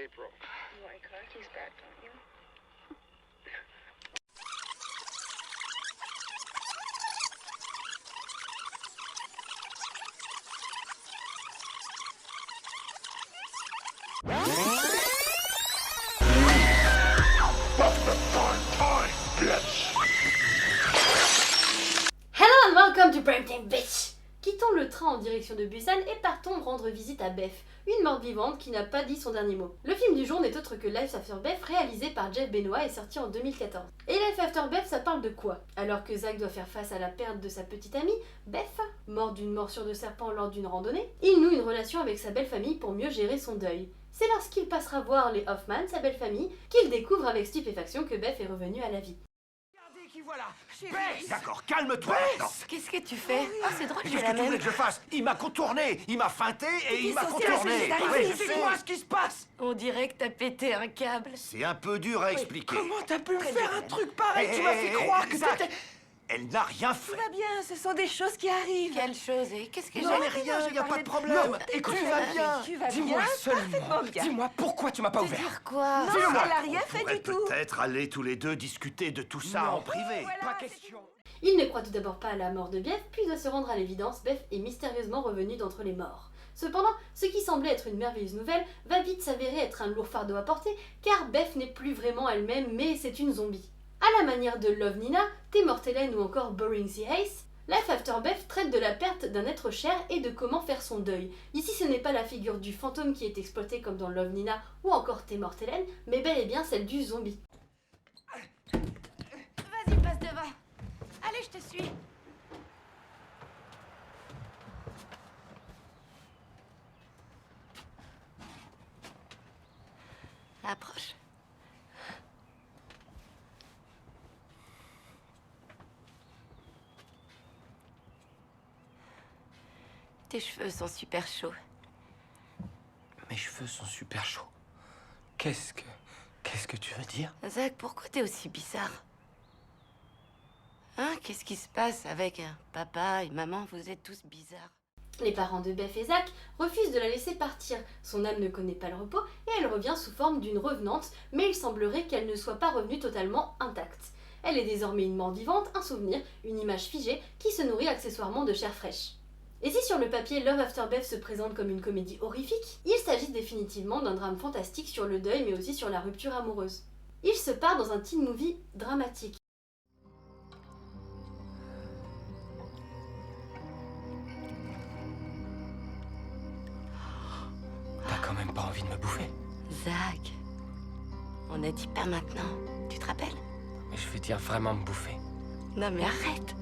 April. You want your car keys back, don't you? Hello and welcome to Primetime Bitch! Quittons le train en direction de Busan et partons rendre visite à Beth, une morte-vivante qui n'a pas dit son dernier mot. Le film du jour n'est autre que Life After Beth, réalisé par Jeff Benoit et sorti en 2014. Et Life After Beth, ça parle de quoi? Alors que Zach doit faire face à la perte de sa petite amie, Beth, morte d'une morsure de serpent lors d'une randonnée, il noue une relation avec sa belle famille pour mieux gérer son deuil. C'est lorsqu'il passera voir les Hoffman, sa belle famille, qu'il découvre avec stupéfaction que Beth est revenue à la vie. Regardez qui voilà. Beth, d'accord, calme-toi maintenant. Qu'est-ce que tu fais? Oh, c'est drôle, Qu'est-ce j'ai que la tu voulais même. que je fasse? Il m'a contourné, il m'a feinté et il m'a censé contourné. lâcher les Oui, arrêts, je sais. Dis-moi ce qui se passe. On dirait que t'as pété un câble. C'est un peu dur à expliquer. Comment t'as pu me faire un truc pareil? Hé, Tu m'as hé, fait hé, croire que Zach, t'étais... Elle n'a rien Tout fait. va bien, ce sont des choses qui arrivent. Quelle chose, et qu'est-ce que Non, j'ai? mais rien, j'ai y a pas parlé de de- problème. Non, écoute, tu vas bien. Tu vas Dis-moi bien, seulement, parfaitement bien. dis-moi pourquoi tu m'as pas Te ouvert. dire quoi? Non, Dis-le-moi. elle a rien On fait pourrait du tout. peut-être aller tous les deux discuter de tout ça Non. en privé. Voilà, Pas c'est question. Il ne croit tout d'abord pas à la mort de Beth, puis doit se rendre à l'évidence, Beth est mystérieusement revenue d'entre les morts. Cependant, ce qui semblait être une merveilleuse nouvelle va vite s'avérer être un lourd fardeau à porter, car Beth n'est plus vraiment elle-même, mais c'est une zombie. À la manière de Love Nina, T-Mortellen ou encore Boring the Ace, Life After Beth traite de la perte d'un être cher et de comment faire son deuil. Ici, ce n'est pas la figure du fantôme qui est exploitée comme dans Love Nina ou encore T-Mortellen, mais bel et bien celle du zombie. Vas-y, passe devant. Allez, je te suis. Approche. Tes cheveux sont super chauds. Mes cheveux sont super chauds. Qu'est-ce que tu veux dire? Zach, pourquoi t'es aussi bizarre? Hein? Qu'est-ce qui se passe avec papa et maman? Vous êtes tous bizarres. Les parents de Beth et Zach refusent de la laisser partir. Son âme ne connaît pas le repos et elle revient sous forme d'une revenante, mais il semblerait qu'elle ne soit pas revenue totalement intacte. Elle est désormais une mort vivante, un souvenir, une image figée qui se nourrit accessoirement de chair fraîche. Et si sur le papier Love After Beth se présente comme une comédie horrifique, il s'agit définitivement d'un drame fantastique sur le deuil mais aussi sur la rupture amoureuse. Il se part dans un teen movie dramatique. T'as quand même pas envie de me bouffer? Zach, on a dit pas maintenant. Tu te rappelles? Mais je vais dire vraiment me bouffer. Non mais arrête.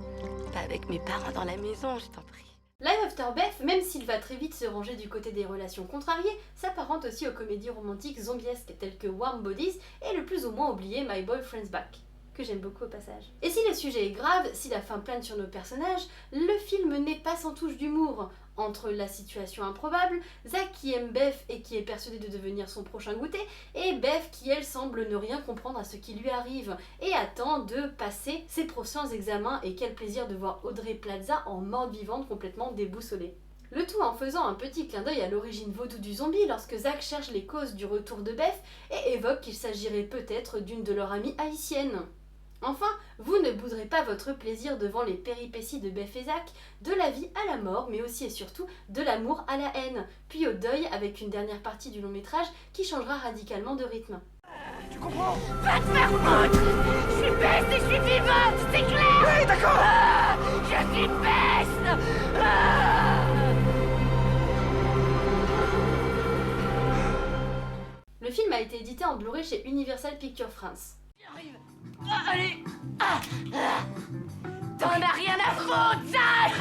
Pas avec mes parents dans la maison, je t'en prie. Life After Beth, même s'il va très vite se ranger du côté des relations contrariées, s'apparente aussi aux comédies romantiques zombiesques telles que Warm Bodies et le plus ou moins oublié My Boyfriend's Back, que j'aime beaucoup au passage. Et si le sujet est grave, si la fin plane sur nos personnages, le film n'est pas sans touche d'humour. Entre la situation improbable, Zach qui aime Beth et qui est persuadé de devenir son prochain goûter, et Beth qui elle semble ne rien comprendre à ce qui lui arrive, et attend de passer ses prochains examens, et quel plaisir de voir Audrey Plaza en morte vivante complètement déboussolée. Le tout en faisant un petit clin d'œil à l'origine vaudou du zombie lorsque Zach cherche les causes du retour de Beth et évoque qu'il s'agirait peut-être d'une de leurs amies haïtiennes. Enfin, vous ne bouderez pas votre plaisir devant les péripéties de Beth et Zach, de la vie à la mort, mais aussi et surtout de l'amour à la haine, puis au deuil avec une dernière partie du long métrage qui changera radicalement de rythme. Tu comprends? Va te faire foutre! Je suis bête et je suis vivante, c'est clair! Oui, d'accord. Je suis bête! Le film a été édité en Blu-ray chez Universal Pictures France. Allez! T'en as rien à foutre, Zach!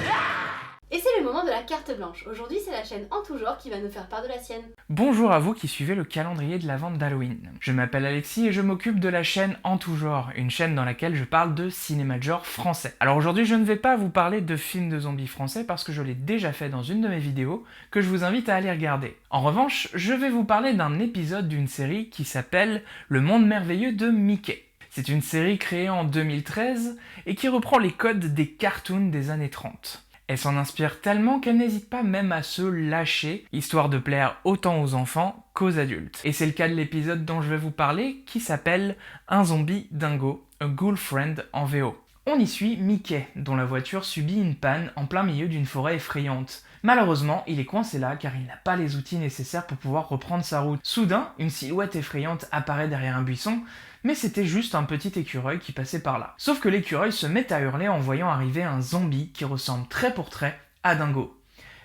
Et c'est le moment de la carte blanche. Aujourd'hui, c'est la chaîne En Tout Genre qui va nous faire part de la sienne. Bonjour à vous qui suivez le calendrier de la vente d'Halloween. Je m'appelle Alexis et je m'occupe de la chaîne En Tout Genre, une chaîne dans laquelle je parle de cinéma de genre français. Alors aujourd'hui, je ne vais pas vous parler de films de zombies français parce que je l'ai déjà fait dans une de mes vidéos que je vous invite à aller regarder. En revanche, je vais vous parler d'un épisode d'une série qui s'appelle Le Monde Merveilleux de Mickey. C'est une série créée en 2013 et qui reprend les codes des cartoons des années 30. Elle s'en inspire tellement qu'elle n'hésite pas même à se lâcher, histoire de plaire autant aux enfants qu'aux adultes. Et c'est le cas de l'épisode dont je vais vous parler, qui s'appelle Un zombie dingo, A Ghoul Friend en VO. On y suit Mickey, dont la voiture subit une panne en plein milieu d'une forêt effrayante. Malheureusement, il est coincé là car il n'a pas les outils nécessaires pour pouvoir reprendre sa route. Soudain, une silhouette effrayante apparaît derrière un buisson, mais c'était juste un petit écureuil qui passait par là. Sauf que l'écureuil se met à hurler en voyant arriver un zombie qui ressemble trait pour trait à Dingo.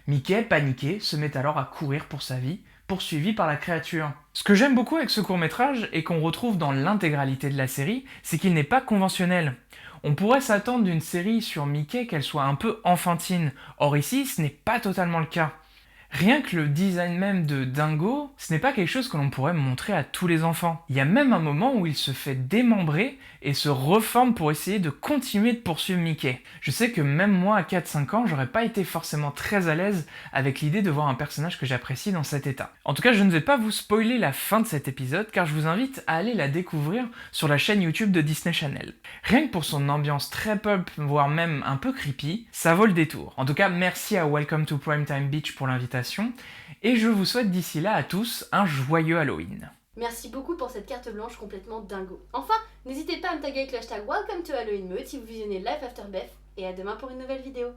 Mickey, paniqué, se met alors à courir pour sa vie, poursuivi par la créature. Ce que j'aime beaucoup avec ce court-métrage, et qu'on retrouve dans l'intégralité de la série, c'est qu'il n'est pas conventionnel. On pourrait s'attendre d'une série sur Mickey qu'elle soit un peu enfantine, or ici ce n'est pas totalement le cas. Rien que le design même de Dingo, ce n'est pas quelque chose que l'on pourrait montrer à tous les enfants. Il y a même un moment où il se fait démembrer et se reforme pour essayer de continuer de poursuivre Mickey. Je sais que même moi à 4-5 ans, j'aurais pas été forcément très à l'aise avec l'idée de voir un personnage que j'apprécie dans cet état. En tout cas, je ne vais pas vous spoiler la fin de cet épisode car je vous invite à aller la découvrir sur la chaîne YouTube de Disney Channel. Rien que pour son ambiance très pulp, voire même un peu creepy, ça vaut le détour. En tout cas, merci à Welcome to Primetime Beach pour l'invitation. Et je vous souhaite d'ici là à tous un joyeux Halloween. Merci beaucoup pour cette carte blanche complètement dingo. Enfin, n'hésitez pas à me taguer avec le hashtag Welcome to Halloween Mood si vous visionnez Life After Beth, et à demain pour une nouvelle vidéo.